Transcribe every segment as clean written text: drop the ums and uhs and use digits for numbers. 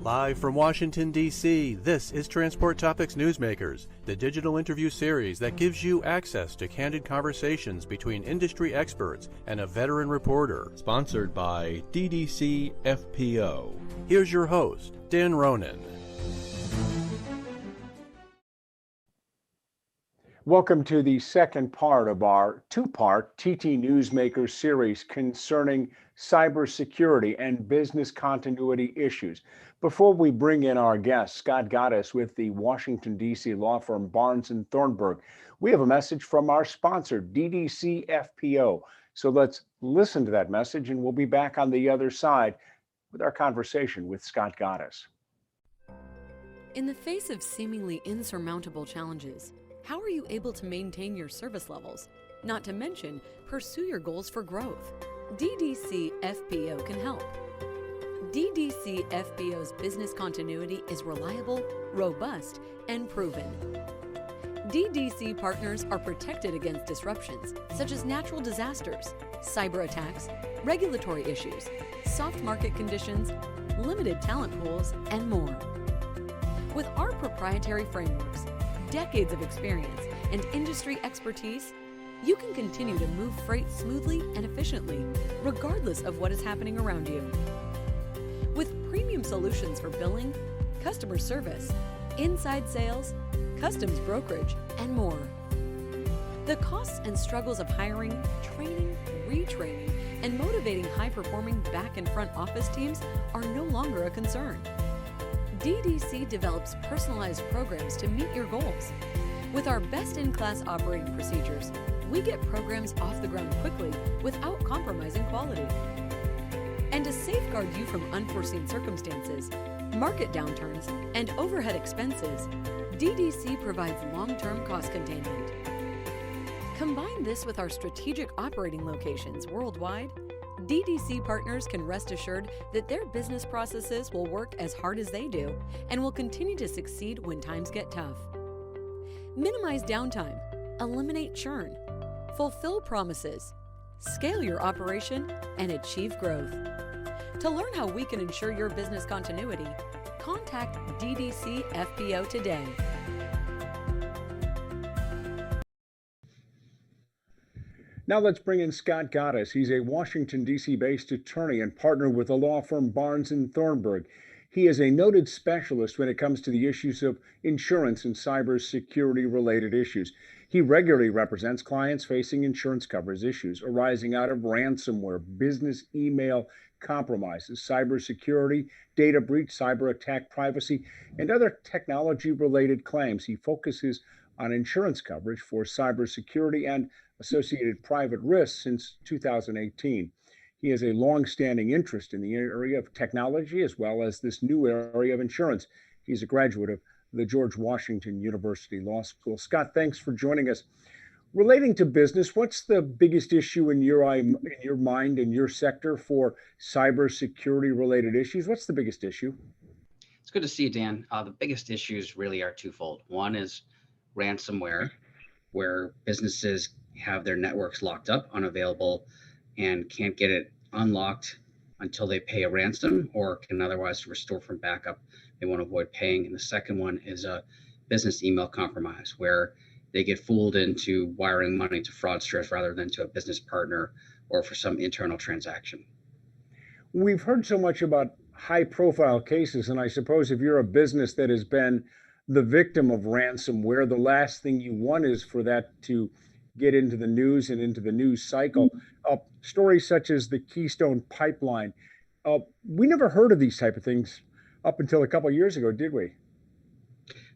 Live from Washington, D.C., this is Transport Topics Newsmakers, the digital interview series that gives you access to candid conversations between industry experts and a veteran reporter. Sponsored by DDC FPO. Here's your host, Dan Ronan. Welcome to the second part of our two-part TT Newsmakers series concerning cybersecurity and business continuity issues. Before we bring in our guest, Scott Goddess with the Washington, D.C. law firm Barnes & Thornburg, we have a message from our sponsor, DDC FPO. So let's listen to that message, and we'll be back on the other side with our conversation with Scott Goddess. In the face of seemingly insurmountable challenges, how are you able to maintain your service levels? Not to mention, pursue your goals for growth. DDC FPO can help. DDC FPO's business continuity is reliable, robust, and proven. DDC partners are protected against disruptions such as natural disasters, cyber attacks, regulatory issues, soft market conditions, limited talent pools, and more. With our proprietary frameworks, decades of experience, and industry expertise, you can continue to move freight smoothly and efficiently, regardless of what is happening around you. With premium solutions for billing, customer service, inside sales, customs brokerage, and more. The costs and struggles of hiring, training, retraining, and motivating high-performing back and front office teams are no longer a concern. DDC develops personalized programs to meet your goals. With our best-in-class operating procedures, we get programs off the ground quickly without compromising quality. And to safeguard you from unforeseen circumstances, market downturns, and overhead expenses, DDC provides long-term cost containment. Combine this with our strategic operating locations worldwide, DDC partners can rest assured that their business processes will work as hard as they do and will continue to succeed when times get tough. Minimize downtime, eliminate churn, fulfill promises, scale your operation, and achieve growth. To learn how we can ensure your business continuity, contact DDC FPO today. Now let's bring in Scott Goddess. He's a Washington, D.C. based attorney and partner with the law firm Barnes & Thornburg. He is a noted specialist when it comes to the issues of insurance and cybersecurity related issues. He regularly represents clients facing insurance coverage issues arising out of ransomware, business email compromises, cybersecurity, data breach, cyber attack, privacy, and other technology related claims. He focuses on insurance coverage for cybersecurity and associated private risks since 2018. He has a long-standing interest in the area of technology as well as this new area of insurance. He's a graduate of the George Washington University Law School. Scott, thanks for joining us. Relating to business, what's the biggest issue in your mind, in your sector for cybersecurity related issues? What's the biggest issue? It's good to see you, Dan. The biggest issues really are twofold. One is ransomware, where businesses have their networks locked up, unavailable, and can't get it unlocked until they pay a ransom or can otherwise restore from backup. They want to avoid paying. And the second one is a business email compromise, where they get fooled into wiring money to fraudsters rather than to a business partner or for some internal transaction. We've heard so much about high profile cases, and I suppose if you're a business that has been the victim of ransomware, the last thing you want is for that to get into the news and into the news cycle. Stories such as the Keystone Pipeline, we never heard of these type of things up until a couple of years ago, did we?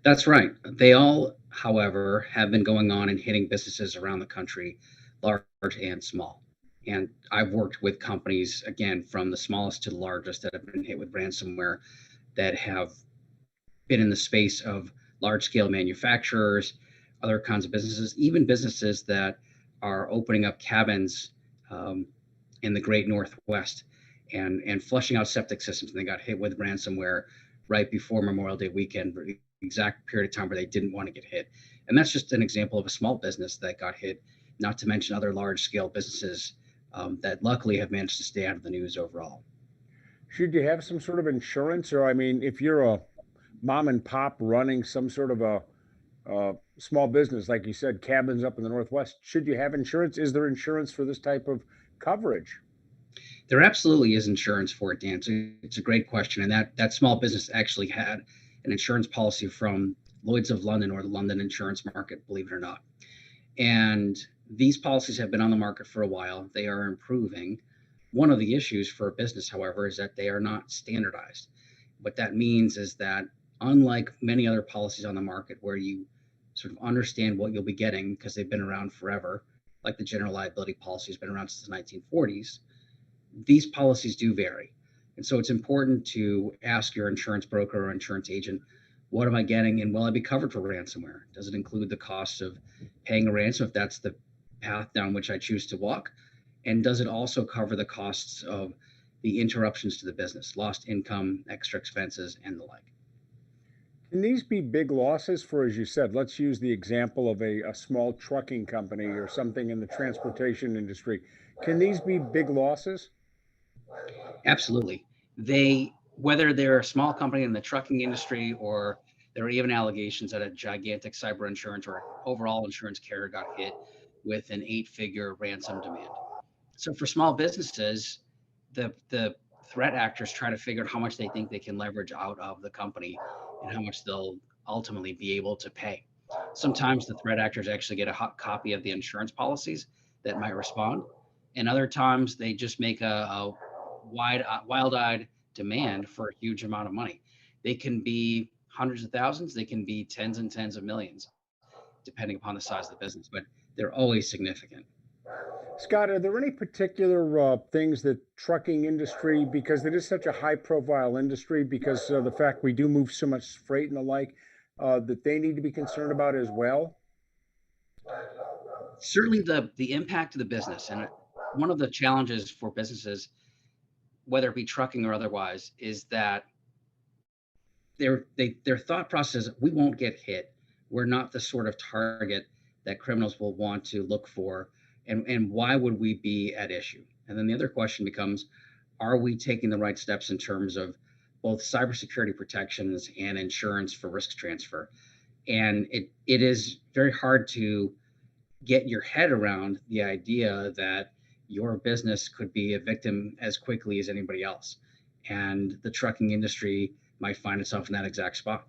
That's right. They all, however, have been going on and hitting businesses around the country, large and small. And I've worked with companies, again, from the smallest to the largest, that have been hit with ransomware, that have been in the space of large-scale manufacturers, other kinds of businesses, even businesses that are opening up cabins in the great Northwest and flushing out septic systems. And they got hit with ransomware right before Memorial Day weekend, the exact period of time where they didn't want to get hit. And that's just an example of a small business that got hit, not to mention other large-scale businesses that luckily have managed to stay out of the news overall. Should you have some sort of insurance? Or, I mean, if you're a mom and pop running some sort of a small business, like you said, cabins up in the Northwest, should you have insurance? Is there insurance for this type of coverage? There absolutely is insurance for it, Dan. It's a great question. And that small business actually had an insurance policy from Lloyd's of London, or the London insurance market, believe it or not. And these policies have been on the market for a while. They are improving. One of the issues for a business, however, is that they are not standardized. What that means is that, unlike many other policies on the market where you sort of understand what you'll be getting because they've been around forever, like the general liability policy has been around since the 1940s, these policies do vary. And so it's important to ask your insurance broker or insurance agent, what am I getting, and will I be covered for ransomware? Does it include the cost of paying a ransom if that's the path down which I choose to walk? And does it also cover the costs of the interruptions to the business, lost income, extra expenses, and the like? Can these be big losses for, as you said, let's use the example of a small trucking company or something in the transportation industry. Can these be big losses? Absolutely. Whether they're a small company in the trucking industry, or there are even allegations that a gigantic cyber insurance or overall insurance carrier got hit with an 8-figure ransom demand. So for small businesses, the threat actors try to figure out how much they think they can leverage out of the company and how much they'll ultimately be able to pay. Sometimes the threat actors actually get a hot copy of the insurance policies that might respond, and other times they just make a wild-eyed demand for a huge amount of money. They can be hundreds of thousands, they can be tens and tens of millions, depending upon the size of the business, but they're always significant. Scott, are there any particular things that trucking industry, because it is such a high profile industry, because of the fact we do move so much freight and the like, that they need to be concerned about as well? Certainly the impact of the business, and one of the challenges for businesses, whether it be trucking or otherwise, is that their thought process, we won't get hit. We're not the sort of target that criminals will want to look for, and why would we be at issue? And then the other question becomes, are we taking the right steps in terms of both cybersecurity protections and insurance for risk transfer? And it is very hard to get your head around the idea that your business could be a victim as quickly as anybody else. And the trucking industry might find itself in that exact spot.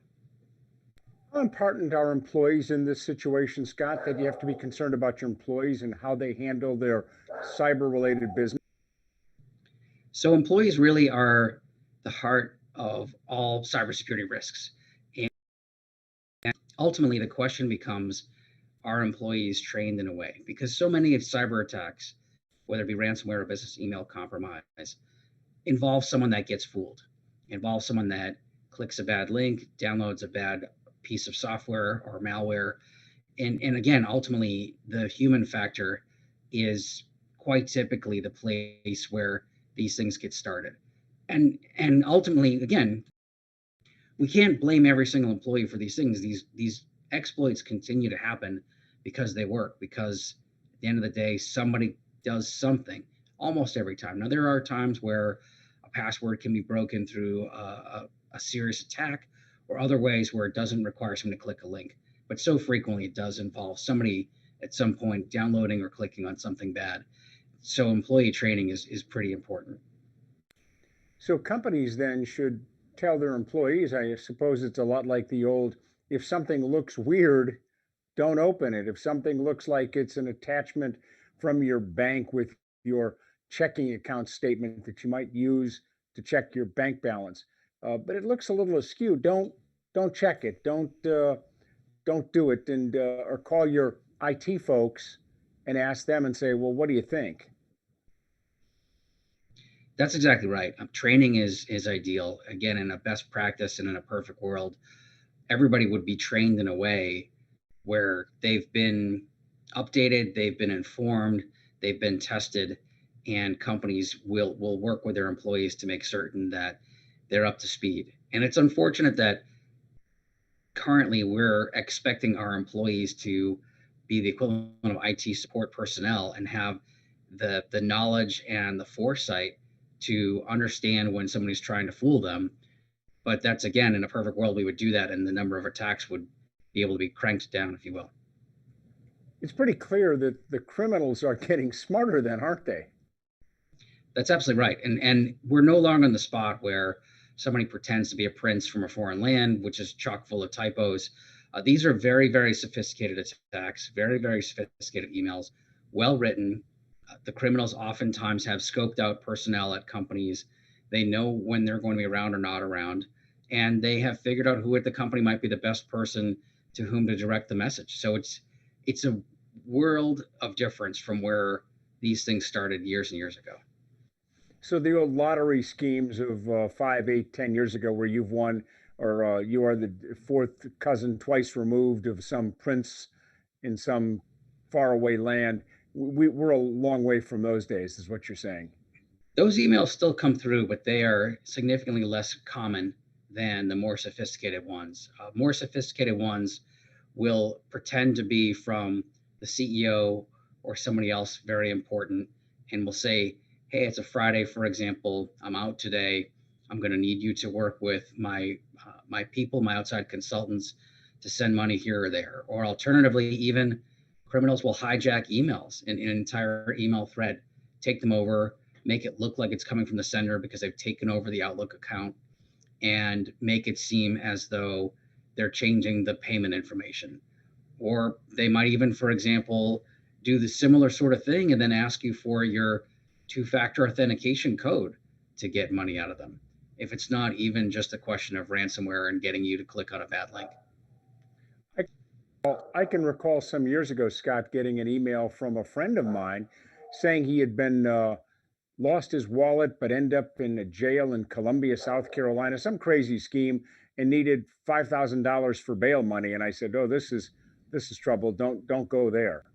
How important are employees in this situation, Scott, that you have to be concerned about your employees and how they handle their cyber related business? So employees really are the heart of all cybersecurity risks. And ultimately, the question becomes, are employees trained in a way? Because so many of cyber attacks, whether it be ransomware or business email compromise, involve someone that gets fooled, involve someone that clicks a bad link, downloads a bad piece of software or malware. And again, ultimately, the human factor is quite typically the place where these things get started. And ultimately, again, we can't blame every single employee for these things. These exploits continue to happen because they work, because at the end of the day, somebody does something almost every time. Now, there are times where a password can be broken through a serious attack, or other ways where it doesn't require someone to click a link. But so frequently it does involve somebody at some point downloading or clicking on something bad. So employee training is pretty important. So companies then should tell their employees, I suppose it's a lot like the old, if something looks weird, don't open it. If something looks like it's an attachment from your bank with your checking account statement that you might use to check your bank balance, but it looks a little askew, don't check it. Don't do it, and or call your IT folks and ask them and say, well, what do you think? That's exactly right. Training is ideal. Again, in a best practice and in a perfect world, everybody would be trained in a way where they've been updated, they've been informed, they've been tested, and companies will work with their employees to make certain that they're up to speed. And it's unfortunate that currently we're expecting our employees to be the equivalent of IT support personnel and have the knowledge and the foresight to understand when somebody's trying to fool them. But that's, again, in a perfect world, we would do that, and the number of attacks would be able to be cranked down, if you will. It's pretty clear that the criminals are getting smarter then, aren't they? That's absolutely right. And we're no longer in the spot where somebody pretends to be a prince from a foreign land, which is chock full of typos. These are very, very sophisticated attacks, very, very sophisticated emails, well written. The criminals oftentimes have scoped out personnel at companies. They know when they're going to be around or not around, and they have figured out who at the company might be the best person to whom to direct the message. So it's a world of difference from where these things started years and years ago. So the old lottery schemes of 5, 8, 10 years ago, where you've won, or you are the fourth cousin twice removed of some prince in some faraway land, we're a long way from those days, is what you're saying. Those emails still come through, but they are significantly less common than the more sophisticated ones. More sophisticated ones will pretend to be from the CEO or somebody else very important, and will say, hey, it's a Friday, for example, I'm out today. I'm going to need you to work with my people, my outside consultants, to send money here or there. Or alternatively, even criminals will hijack emails in an entire email thread, take them over, make it look like it's coming from the sender because they've taken over the Outlook account, and make it seem as though they're changing the payment information. Or they might even, for example, do the similar sort of thing and then ask you for your two-factor authentication code to get money out of them, if it's not even just a question of ransomware and getting you to click on a bad link. I can recall some years ago, Scott, getting an email from a friend of mine saying he had been lost his wallet, but ended up in a jail in Columbia, South Carolina, some crazy scheme, and needed $5,000 for bail money. And I said, "Oh, this is trouble. Don't go there."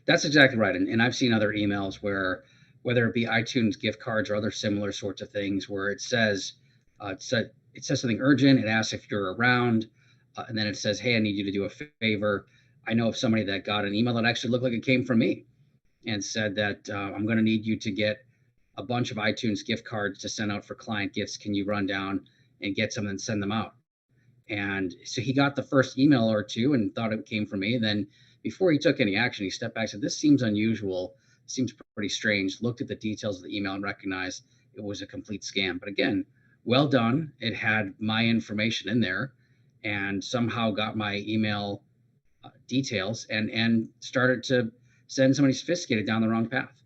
That's exactly right. And I've seen other emails where, whether it be iTunes gift cards or other similar sorts of things, where it says something urgent. It asks if you're around, and then it says, "Hey, I need you to do a favor. I know of somebody that got an email that actually looked like it came from me, and said that I'm going to need you to get a bunch of iTunes gift cards to send out for client gifts. Can you run down and get some and send them out?" And so he got the first email or two and thought it came from me. Then, before he took any action, he stepped back and said, "This seems unusual, seems pretty strange." Looked at the details of the email and recognized it was a complete scam. But again, well done. It had my information in there, and somehow got my email details, and started to send somebody sophisticated down the wrong path.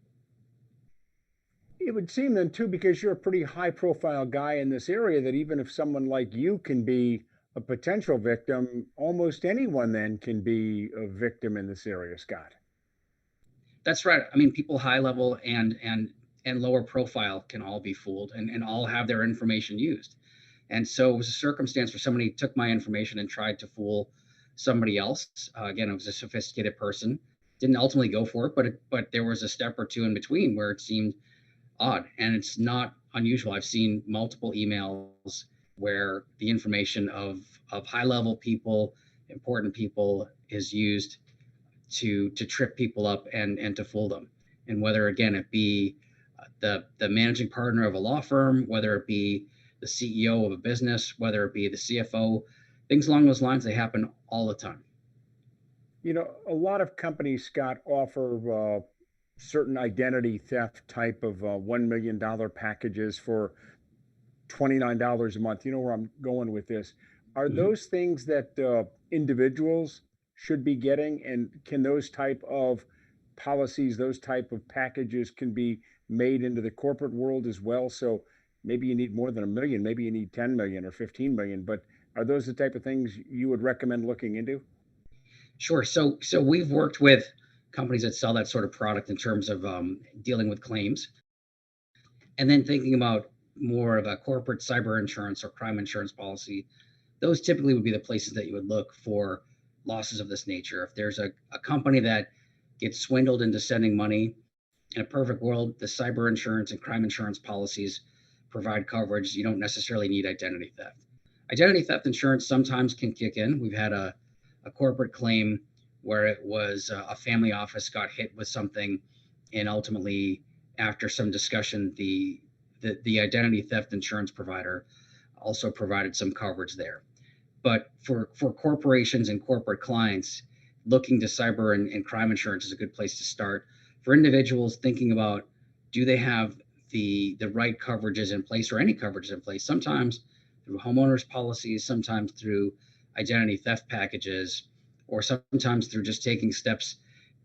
It would seem then too, because you're a pretty high profile guy in this area, that even if someone like you can be a potential victim, almost anyone then can be a victim in this area, Scott. That's right. I mean, people high level and lower profile can all be fooled, and all have their information used. And so it was a circumstance where somebody took my information and tried to fool somebody else. Again, it was a sophisticated person. Didn't ultimately go for it, but there was a step or two in between where it seemed odd, and it's not unusual. I've seen multiple emails where the information of high level people, important people, is used to trip people up and to fool them. And whether, again, it be the managing partner of a law firm, whether it be the CEO of a business, whether it be the CFO, things along those lines, they happen all the time. You know, a lot of companies, Scott, offer certain identity theft type of $1 million packages for $29 a month. You know where I'm going with this. Are Mhm. those things that individuals should be getting? And can those type of policies, those type of packages can be made into the corporate world as well? So maybe you need more than a million, maybe you need 10 million or 15 million, but are those the type of things you would recommend looking into? Sure. So we've worked with companies that sell that sort of product in terms of dealing with claims, and then thinking about more of a corporate cyber insurance or crime insurance policy. Those typically would be the places that you would look for losses of this nature. If there's a company that gets swindled into sending money, in a perfect world, the cyber insurance and crime insurance policies provide coverage. You don't necessarily need identity theft. Identity theft insurance sometimes can kick in. We've had a corporate claim where it was a family office got hit with something, and ultimately, after some discussion, the identity theft insurance provider also provided some coverage there. But for corporations and corporate clients, looking to cyber and crime insurance is a good place to start. For individuals thinking about, do they have the right coverages in place or any coverages in place, sometimes through homeowners policies, sometimes through identity theft packages, or sometimes through just taking steps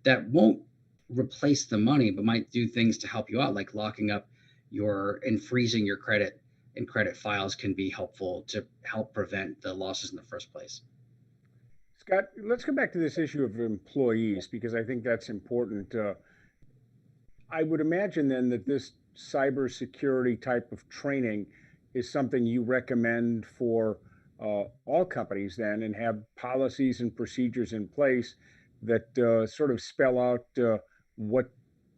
that won't replace the money, but might do things to help you out, like locking up and freezing your credit and credit files can be helpful to help prevent the losses in the first place. Scott, let's come back to this issue of employees because I think that's important. I would imagine then that this cybersecurity type of training is something you recommend for all companies then and have policies and procedures in place that sort of spell out what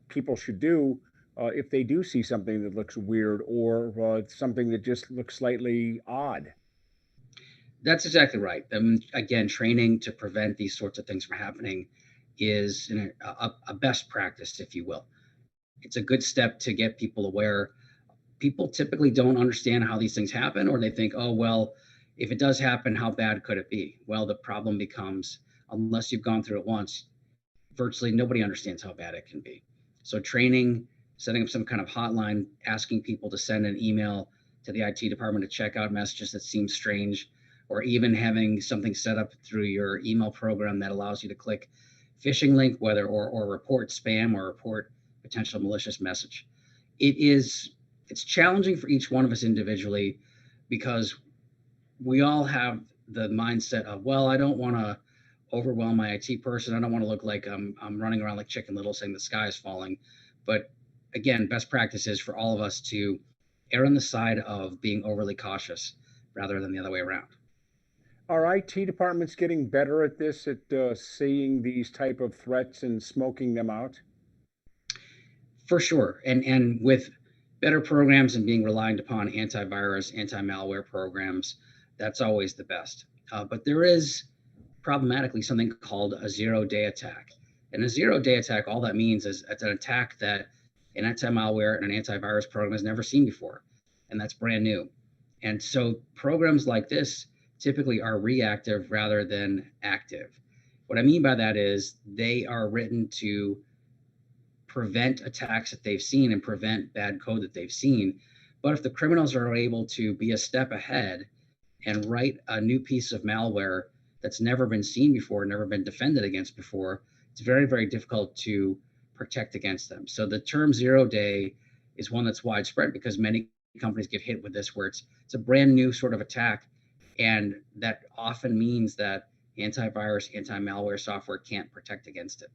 people should do if they do see something that looks weird or something that just looks slightly odd. That's exactly right. Again, training to prevent these sorts of things from happening is a best practice, if you will. It's a good step to get people aware. People typically don't understand how these things happen, or they think, oh, well, if it does happen, how bad could it be? Well, the problem becomes, unless you've gone through it once, virtually nobody understands how bad it can be. So training, setting up some kind of hotline, asking people to send an email to the IT department to check out messages that seem strange, or even having something set up through your email program that allows you to click phishing link, or report spam or report potential malicious message. It's challenging for each one of us individually because we all have the mindset of, well, I don't want to overwhelm my IT person. I don't want to look like I'm running around like Chicken Little saying the sky is falling. But again, best practice is for all of us to err on the side of being overly cautious rather than the other way around. Are IT departments getting better at this, at seeing these type of threats and smoking them out? For sure. And with better programs and being reliant upon antivirus, anti-malware programs, that's always the best. But there is problematically something called a zero-day attack. And a zero-day attack, all that means is it's an attack that an anti-malware and an antivirus program has never seen before. And that's brand new. And so programs like this typically are reactive rather than active. What I mean by that is they are written to prevent attacks that they've seen and prevent bad code that they've seen. But if the criminals are able to be a step ahead and write a new piece of malware that's never been seen before, never been defended against before, it's very, very difficult to protect against them. So the term 0-day is one that's widespread because many companies get hit with this, where it's a brand new sort of attack. And that often means that antivirus, anti-malware software can't protect against it.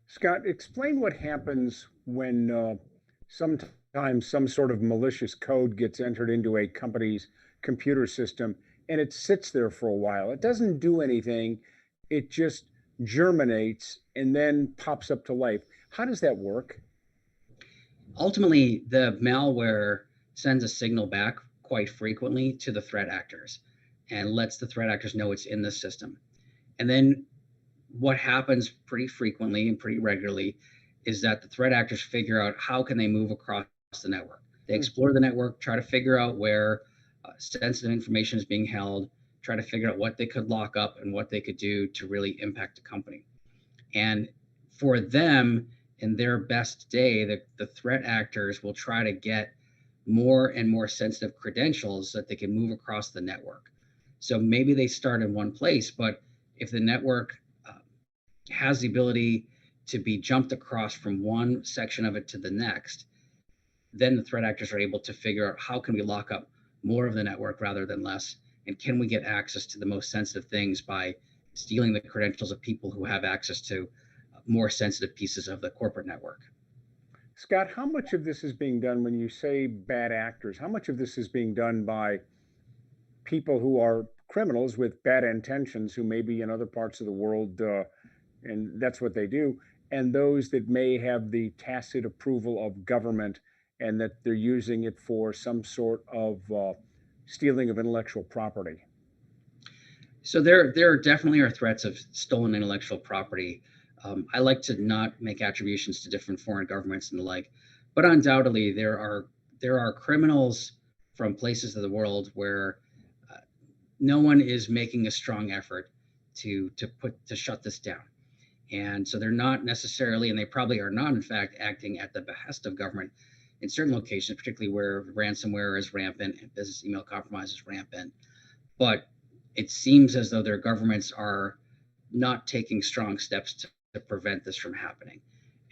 Scott, explain what happens when sometimes some sort of malicious code gets entered into a company's computer system and it sits there for a while. It doesn't do anything, it just germinates and then pops up to life. How does that work? Ultimately, the malware sends a signal back quite frequently to the threat actors and lets the threat actors know it's in the system. And then what happens pretty frequently and pretty regularly is that the threat actors figure out how can they move across the network. They explore the network, try to figure out where sensitive information is being held, try to figure out what they could lock up and what they could do to really impact the company. And for them, in their best day, the threat actors will try to get more and more sensitive credentials so that they can move across the network. So maybe they start in one place, but if the network has the ability to be jumped across from one section of it to the next, then the threat actors are able to figure out how can we lock up more of the network rather than less, and can we get access to the most sensitive things by stealing the credentials of people who have access to more sensitive pieces of the corporate network. Scott, how much of this is being done when you say bad actors? How much of this is being done by people who are criminals with bad intentions who may be in other parts of the world and that's what they do, and those that may have the tacit approval of government and that they're using it for some sort of stealing of intellectual property? So there definitely are threats of stolen intellectual property. I like to not make attributions to different foreign governments and the like, but undoubtedly there are there are criminals from places of the world where no one is making a strong effort to shut this down. And so they're not necessarily, and they probably are not, in fact, acting at the behest of government in certain locations, particularly where ransomware is rampant and business email compromise is rampant. But it seems as though their governments are not taking strong steps to prevent this from happening.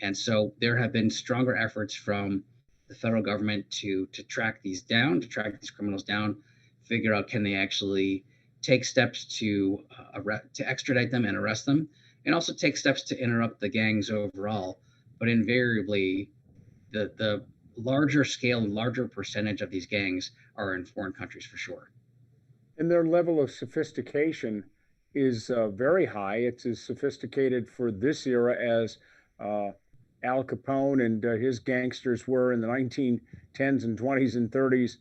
And so there have been stronger efforts from the federal government to track these down, to track these criminals down, figure out can they actually take steps to extradite them and arrest them, and also take steps to interrupt the gangs overall. But invariably, the larger scale and larger percentage of these gangs are in foreign countries for sure. And their level of sophistication is very high. It's as sophisticated for this era as uh, Al Capone and his gangsters were in the 1910s and 20s and 30s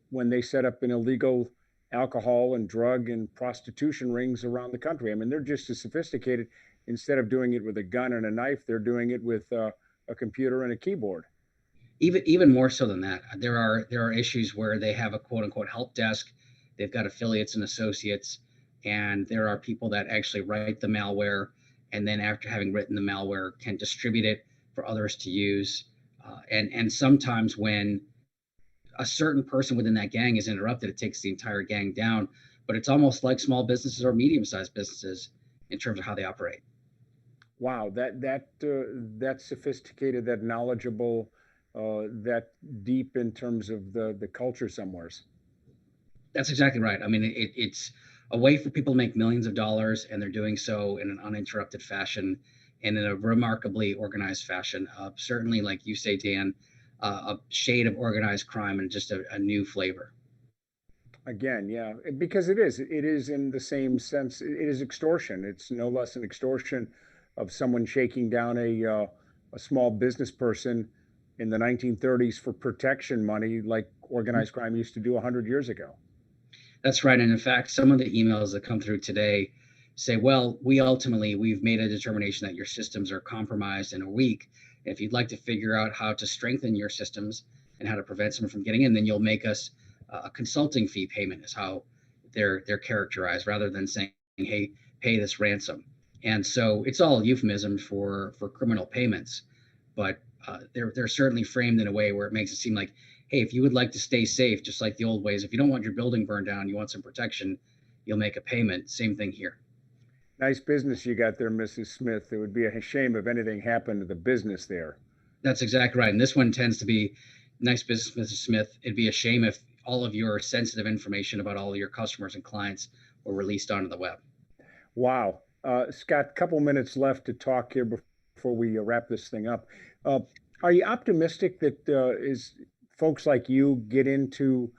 when they set up an illegal alcohol and drug and prostitution rings around the country. I mean, they're just as sophisticated. Instead of doing it with a gun and a knife, they're doing it with a computer and a keyboard. Even more so than that, there are issues where they have a quote unquote help desk. They've got affiliates and associates, and there are people that actually write the malware, and then after having written the malware, can distribute it for others to use. And sometimes when a certain person within that gang is interrupted, it takes the entire gang down. But it's almost like small businesses or medium-sized businesses in terms of how they operate. Wow, that sophisticated, that knowledgeable, that deep in terms of the culture somewheres. That's exactly right. I mean, it's a way for people to make millions of dollars, and they're doing so in an uninterrupted fashion and in a remarkably organized fashion. Certainly, like you say, Dan, a shade of organized crime and just a new flavor. Again, yeah, because it is in the same sense. It is extortion. It's no less an extortion of someone shaking down a small business person in the 1930s for protection money, like organized crime used to do 100 years ago. That's right. And in fact, some of the emails that come through today say, well, we've made a determination that your systems are compromised and are weak. If you'd like to figure out how to strengthen your systems and how to prevent someone from getting in, then you'll make us a consulting fee payment is how they're characterized, rather than saying, hey, pay this ransom. And so it's all euphemism for criminal payments, but they're certainly framed in a way where it makes it seem like, hey, if you would like to stay safe, just like the old ways, if you don't want your building burned down, you want some protection, you'll make a payment. Same thing here. Nice business you got there, Mrs. Smith. It would be a shame if anything happened to the business there. That's exactly right. And this one tends to be nice business, Mrs. Smith. It'd be a shame if all of your sensitive information about all of your customers and clients were released onto the web. Wow. Scott, couple minutes left to talk here before we wrap this thing up. Uh, are you optimistic that is folks like you get into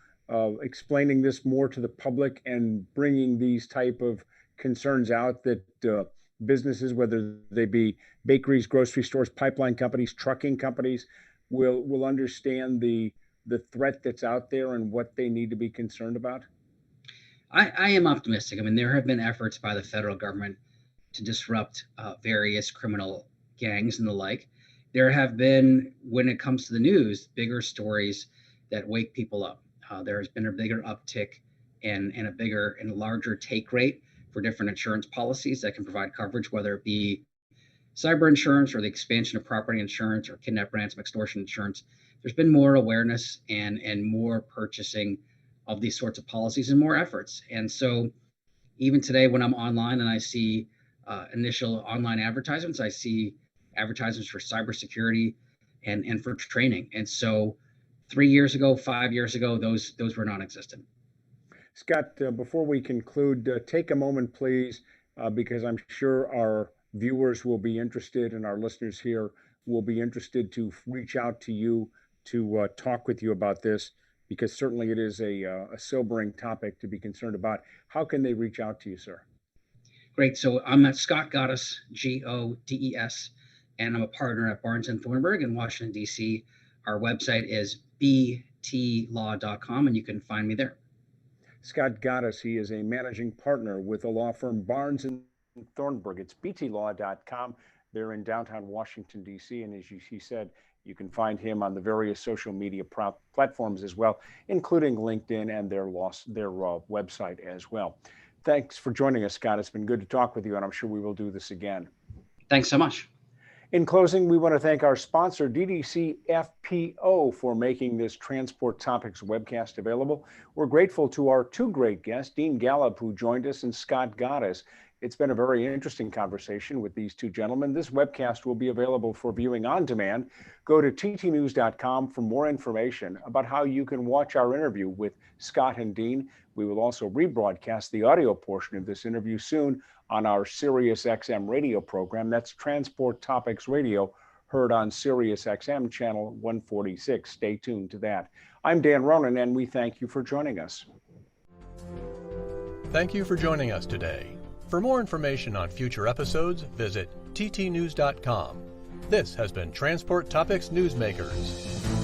explaining this more to the public and bringing these type of concerns out that businesses, whether they be bakeries, grocery stores, pipeline companies, trucking companies, will understand the threat that's out there and what they need to be concerned about? I am optimistic. I mean, there have been efforts by the federal government to disrupt various criminal gangs and the like. There have been, when it comes to the news, bigger stories that wake people up. There has been a bigger uptick and a bigger and larger take rate for different insurance policies that can provide coverage, whether it be cyber insurance or the expansion of property insurance or kidnap, ransom, extortion insurance. There's been more awareness and more purchasing of these sorts of policies and more efforts. And so even today, when I'm online and I see initial online advertisements, I see advertisements for cybersecurity and for training. And so 3 years ago, 5 years ago, those were non-existent. Scott, before we conclude, take a moment, please, because I'm sure our viewers will be interested and our listeners here will be interested to reach out to you to talk with you about this, because certainly it is a sobering topic to be concerned about. How can they reach out to you, sir? Great. So I'm at Scott Goddess, Godes, and I'm a partner at Barnes and Thornburg in Washington, D.C. Our website is btlaw.com, and you can find me there. Scott Goddess, he is a managing partner with the law firm Barnes and Thornburg. It's btlaw.com. They're in downtown Washington, D.C. And as he said, You can find him on the various social media platforms as well, including LinkedIn and their website as well. Thanks for joining us, Scott. It's been good to talk with you, and I'm sure we will do this again. Thanks so much. In closing, we want to thank our sponsor, DDC FPO, for making this Transport Topics webcast available. We're grateful to our two great guests, Dean Gallup, who joined us, and Scott Gaddis. It's been a very interesting conversation with these two gentlemen. This webcast will be available for viewing on demand. Go to ttnews.com for more information about how you can watch our interview with Scott and Dean. We will also rebroadcast the audio portion of this interview soon on our SiriusXM radio program. That's Transport Topics Radio, heard on SiriusXM channel 146. Stay tuned to that. I'm Dan Ronan, and we thank you for joining us. Thank you for joining us today. For more information on future episodes, visit ttnews.com. This has been Transport Topics Newsmakers.